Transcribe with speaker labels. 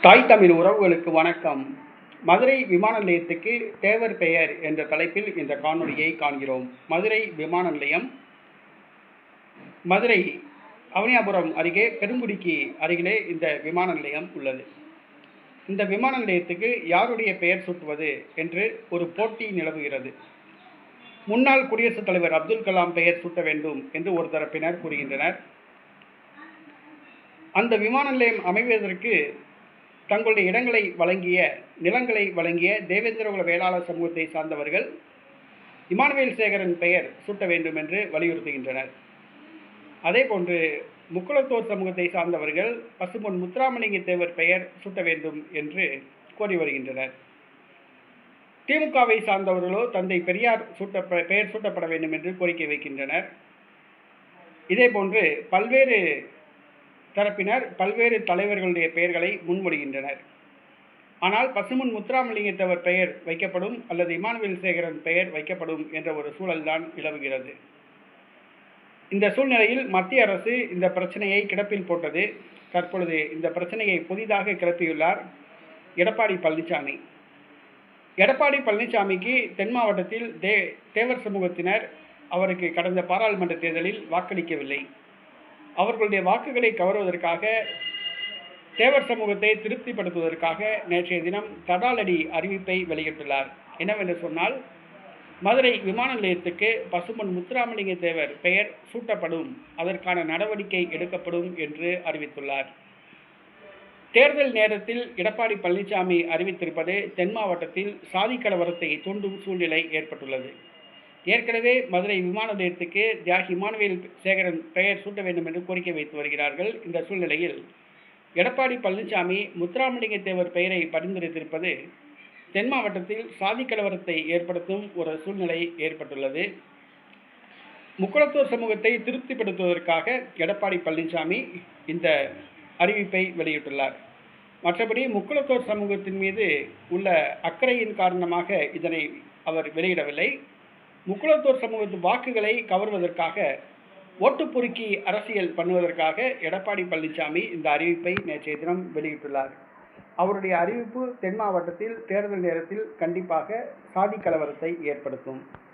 Speaker 1: தாய் தமிழ் உறவுகளுக்கு வணக்கம். மதுரை விமான நிலையத்துக்கு தேவர் பெயர் என்ற தலைப்பில் இந்த காணொளியை காண்கிறோம். மதுரை விமான நிலையம் மதுரை அவனியாபுரம் அருகே பெருங்குடிக்கு அருகிலே இந்த விமான நிலையம் உள்ளது. இந்த விமான நிலையத்துக்கு யாருடைய பெயர் சூட்டுவது என்று ஒரு போட்டி நிலவுகிறது. முன்னாள் குடியரசுத் தலைவர் அப்துல் கலாம் பெயர் சூட்ட வேண்டும் என்று ஒரு தரப்பினர் கூறுகின்றனர். அந்த விமான நிலையம் அமைவதற்கு தங்களுடைய இடங்களை வழங்கிய நிலங்களை வழங்கிய தேவேந்திரகுல வேளாளர் சமூகத்தை சார்ந்தவர்கள் இமானுவேல் சேகரன் பெயர் சூட்ட வேண்டும் என்று வலியுறுத்துகின்றனர். அதே போன்று முக்குளத்தோர் சமூகத்தை சார்ந்தவர்கள் பசும்பொன் முத்துராமலிங்க தேவர் பெயர் சூட்ட வேண்டும் என்று கோரி வருகின்றனர். திமுகவை சார்ந்தவர்களோ தந்தை பெரியார் பெயர் சூட்டப்பட வேண்டும் என்று கோரிக்கை வைக்கின்றனர். இதே போன்று பல்வேறு தரப்பினர் பல்வேறு தலைவர்களுடைய பெயர்களை முன்மொழிகின்றனர். ஆனால் பசும்பொன் முத்துராமலிங்க தேவர் பெயர் வைக்கப்படும் அல்லது இமானுவேல் சேகரன் பெயர் வைக்கப்படும் என்ற ஒரு சூழல்தான் நிலவுகிறது. இந்த சூழ்நிலையில் மத்திய அரசு இந்த பிரச்சனையை கிடப்பில் போட்டது. தற்பொழுது இந்த பிரச்சனையை புதிதாக கிளப்பியுள்ளார் எடப்பாடி பழனிசாமி. எடப்பாடி பழனிசாமிக்கு தென் மாவட்டத்தில் தேவர் சமூகத்தினர் அவருக்கு கடந்த பாராளுமன்ற தேர்தலில் வாக்களிக்கவில்லை. அவர்களுடைய வாக்குகளை கவருவதற்காக தேவர் சமூகத்தை திருப்திப்படுத்துவதற்காக நேற்றைய தினம் தடாலடி அறிவிப்பை வெளியிட்டுள்ளார். என்னவென்று சொன்னால், மதுரை விமான நிலையத்துக்கு பசும்பொன் முத்துராமலிங்க தேவர் பெயர் சூட்டப்படும், அதற்கான நடவடிக்கை எடுக்கப்படும் என்று அறிவித்துள்ளார். தேர்தல் நேரத்தில் எடப்பாடி பழனிசாமி அறிவித்திருப்பது தென் மாவட்டத்தில் சாதி கலவரத்தை தூண்டும் சூழ்நிலை ஏற்பட்டுள்ளது. ஏற்கனவே மதுரை விமான நிலையத்துக்கு தியாகி இமானுவேல் சேகரன் பெயர் சூட்ட வேண்டும் என்று கோரிக்கை வைத்து வருகிறார்கள். இந்த சூழ்நிலையில் எடப்பாடி பழனிசாமி முத்துராமலிங்க தேவர் பெயரை பரிந்துரைத்திருப்பது தென் மாவட்டத்தில் சாதி கலவரத்தை ஏற்படுத்தும் ஒரு சூழ்நிலை ஏற்பட்டுள்ளது. முக்குளத்தோர் சமூகத்தை திருப்திப்படுத்துவதற்காக எடப்பாடி பழனிசாமி இந்த அறிவிப்பை வெளியிட்டுள்ளார். மற்றபடி முக்குளத்தோர் சமூகத்தின் மீது உள்ள அக்கறையின் காரணமாக இதனை அவர் வெளியிடவில்லை. முக்குளத்தோர் சமூகத்து வாக்குகளை கவர்வதற்காக ஓட்டு பொறுக்கி அரசியல் பண்ணுவதற்காக எடப்பாடி பழனிசாமி இந்த அறிவிப்பை நேற்றைய தினம் வெளியிட்டுள்ளார். அவருடைய அறிவிப்பு தென் மாவட்டத்தில் தேர்தல் நேரத்தில் கண்டிப்பாக சாதி கலவரத்தை ஏற்படுத்தும்.